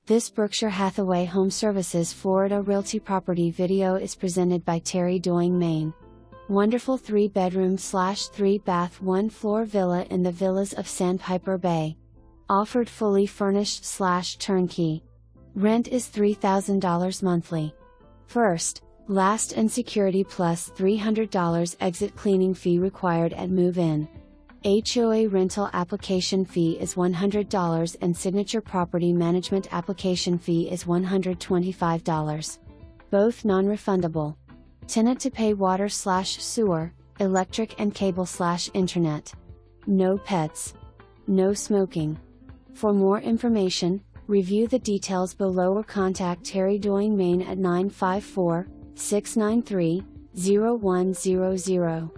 This Berkshire Hathaway HomeServices Florida Realty property video is presented by Doying-Main. Wonderful 3-bedroom/3-bath 1-floor villa in the Villas of Sandpiper Bay. Offered fully furnished/turnkey. Rent is $3,000 monthly. First, last and security plus $300 exit cleaning fee required at move-in. HOA rental application fee is $100 and signature property management application fee is $125. Both non-refundable. Tenant to pay water/sewer, electric and cable/internet. No pets. No smoking. For more information, review the details below or contact Terry Doying-Main at 954-693-0100.